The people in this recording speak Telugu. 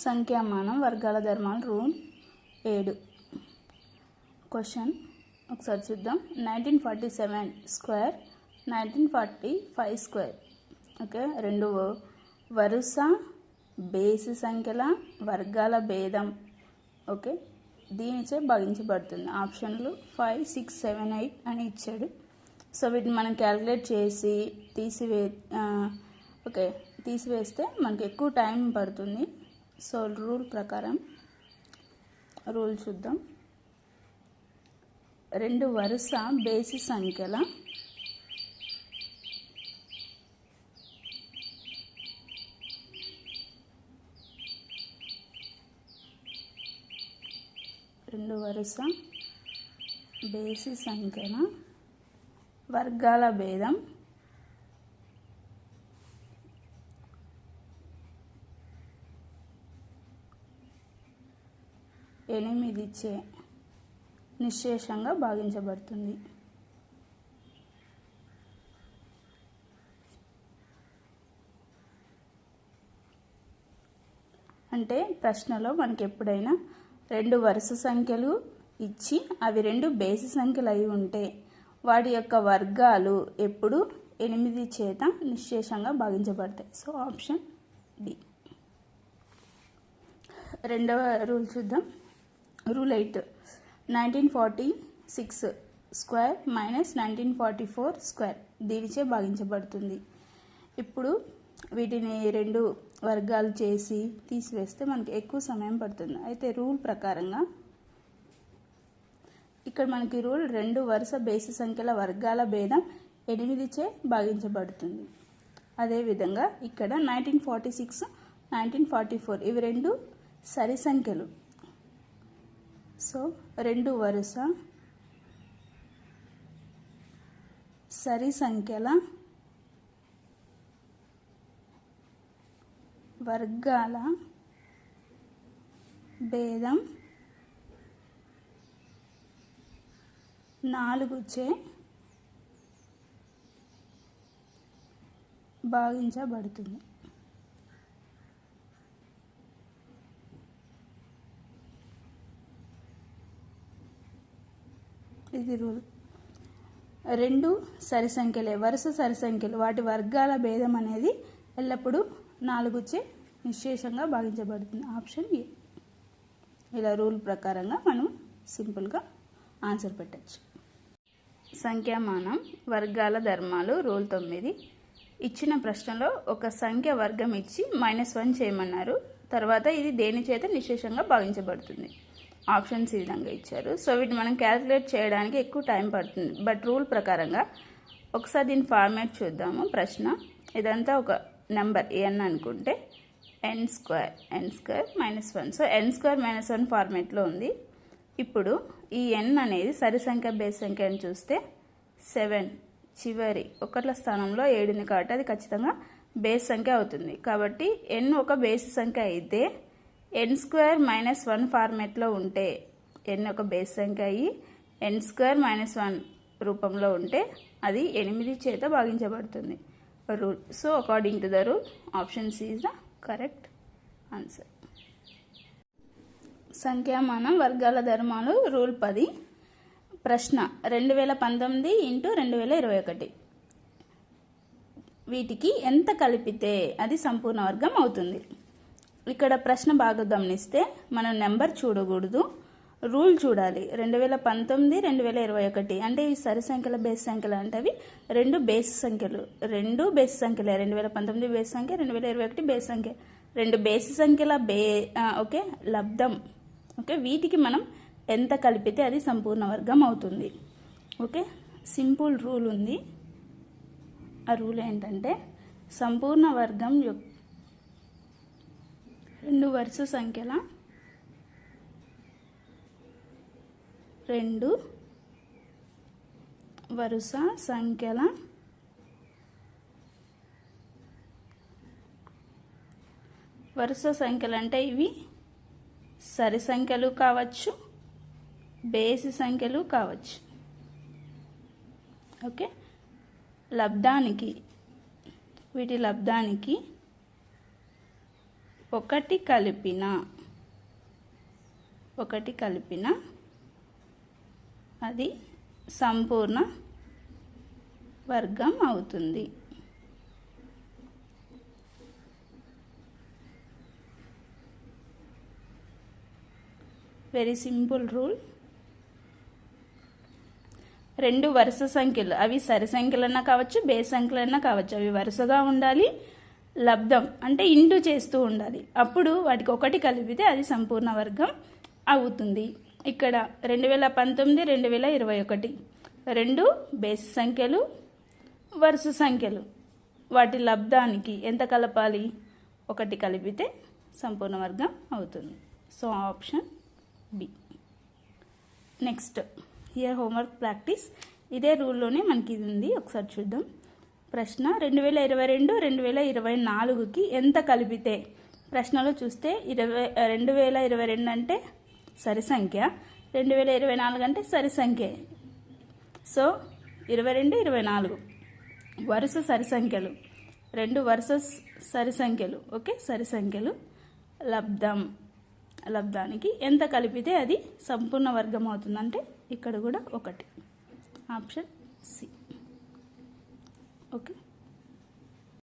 సంఖ్యామానం వర్గాల ధర్మాలు రూల్ 7. క్వశ్చన్ ఒకసారి చూద్దాం. 1947 స్క్వేర్ 1945 స్క్వేర్. ఓకే, రెండు వరుస బేసి సంఖ్యల వర్గాల భేదం. ఓకే, దీనిచే భాగించబడుతుంది. ఆప్షన్లు 5, 6, 7, 8 అని ఇచ్చాడు. సో వీటిని మనం క్యాలిక్యులేట్ చేసి తీసివేస్తే మనకి ఎక్కువ టైం పడుతుంది. సో రూల్ ప్రకారం రూల్ చూద్దాం. రెండు వరుస బేసి సంఖ్యల వర్గాల భేదం ఎనిమిదిచే నిశ్శేషంగా భాగించబడుతుంది. అంటే ప్రశ్నలో మనకి ఎప్పుడైనా రెండు వరుస సంఖ్యలు ఇచ్చి అవి రెండు బేసి సంఖ్యలు అయి ఉంటే వాటి యొక్క వర్గాలు ఎప్పుడు 8 చేత నిశ్శేషంగా భాగించబడతాయి. So option D. రెండవ రూల్ చూద్దాం. రూల్ 8. 1946 స్క్వేర్ మైనస్ 1944 స్క్వేర్ దీనిచే భాగించబడుతుంది. ఇప్పుడు వీటిని రెండు వర్గాలు చేసి తీసివేస్తే మనకి ఎక్కువ సమయం పడుతుంది. అయితే రూల్ ప్రకారంగా ఇక్కడ మనకి రూల్ రెండు వరుస బేసి సంఖ్యల వర్గాల భేదం 8చే భాగించబడుతుంది. అదేవిధంగా ఇక్కడ 1946, 1944 ఇవి రెండు సరి సంఖ్యలు. సో రెండు వరుస సరి సంఖ్యల వర్గాల భేదం 4చే భాగించబడుతుంది. ఇది రూల్. రెండు సరి సంఖ్యలే, వరుస సరి సంఖ్యలు, వాటి వర్గాల భేదం అనేది ఎల్లప్పుడూ 4చే నిశ్శేషంగా భాగించబడుతుంది. Option A. ఇలా రూల్ ప్రకారంగా మనం సింపుల్గా ఆన్సర్ పెట్టచ్చు. సంఖ్యామానం వర్గాల ధర్మాలు రూల్ 9. ఇచ్చిన ప్రశ్నలో ఒక సంఖ్య వర్గం ఇచ్చి -1 చేయమన్నారు. తర్వాత ఇది దేని చేత నిశ్శేషంగా భాగించబడుతుంది. ఆప్షన్స్ ఈ విధంగా ఇచ్చారు. సో వీటిని మనం క్యాలిక్యులేట్ చేయడానికి ఎక్కువ టైం పడుతుంది. బట్ రూల్ ప్రకారంగా ఒకసారి దీని ఫార్మేట్ చూద్దాము. ప్రశ్న ఇదంతా ఒక నెంబర్ n అనుకుంటే n స్క్వేర్ -1. సో n² -1 ఫార్మేట్లో ఉంది. ఇప్పుడు ఈ n అనేది సరి సంఖ్య బేస్ సంఖ్య అని చూస్తే 7 చివరి ఒకట్ల స్థానంలో 7 కాబట్టి అది ఖచ్చితంగా బేస్ సంఖ్య అవుతుంది. కాబట్టి n ఒక బేసి సంఖ్య అయితే n² -1 ఫార్మేట్లో ఉంటే n ఒక బేస్ సంఖ్య అయ్యి n² -1 రూపంలో ఉంటే అది 8 చేత భాగించబడుతుంది. Rule. So according to the rule option C is the correct answer. సంఖ్యామానం వర్గాల ధర్మాలు రూల్ 10. ప్రశ్న 2019 × 2021 వీటికి ఎంత కలిపితే అది సంపూర్ణ వర్గం అవుతుంది. ఇక్కడ ప్రశ్న బాగా గమనిస్తే మనం నెంబర్ చూడకూడదు, రూల్ చూడాలి. 2019, 2021 అంటే ఈ సరి సంఖ్యల బేస్ సంఖ్యలు అంటే అవి రెండు బేసి సంఖ్యలు. 2019 బేస్ సంఖ్య, 2021 బేస్ సంఖ్య. రెండు బేసి సంఖ్యల ఓకే లబ్ధం. ఓకే, వీటికి మనం ఎంత కలిపితే అది సంపూర్ణ వర్గం అవుతుంది. ఓకే, సింపుల్ రూల్ ఉంది. ఆ రూల్ ఏంటంటే సంపూర్ణ వర్గం రెండు వరుస సంఖ్యల వరుస సంఖ్యలు అంటే ఇవి సరి సంఖ్యలు కావచ్చు, బేసి సంఖ్యలు కావచ్చు. ఓకే, వీటి లబ్ధానికి ఒకటి కలిపిన అది సంపూర్ణ వర్గం అవుతుంది. Very simple rule. రెండు వరుస సంఖ్యలు, అవి సరి సంఖ్యలన్నా కావచ్చు, బేస్ సంఖ్యలన్నా కావచ్చు, అవి వరుసగా ఉండాలి. లబ్ధం అంటే ఇంటూ చేస్తూ ఉండాలి. అప్పుడు వాటికి ఒకటి కలిపితే అది సంపూర్ణ వర్గం అవుతుంది. ఇక్కడ 2019, 2021 రెండు బేస్ సంఖ్యలు, వరుస సంఖ్యలు. వాటి లబ్ధానికి ఎంత కలపాలి? ఒకటి కలిపితే సంపూర్ణ వర్గం అవుతుంది. So option B. Next here homework practice. ఇదే రూల్లోనే మనకి ఇది ఉంది, ఒకసారి చూద్దాం. ప్రశ్న 2022, 2024కి ఎంత కలిపితే? ప్రశ్నలో చూస్తే 2022 అంటే సరి సంఖ్య, 2024 అంటే సరి సంఖ్య. సో 22, 24 వరుస సరి సంఖ్యలు, రెండు వరుస సరి సంఖ్యలు. ఓకే, సరి సంఖ్యలు. లబ్ధానికి ఎంత కలిపితే అది సంపూర్ణ వర్గం అవుతుందంటే ఇక్కడ కూడా ఒకటి. Option C. ఓకే.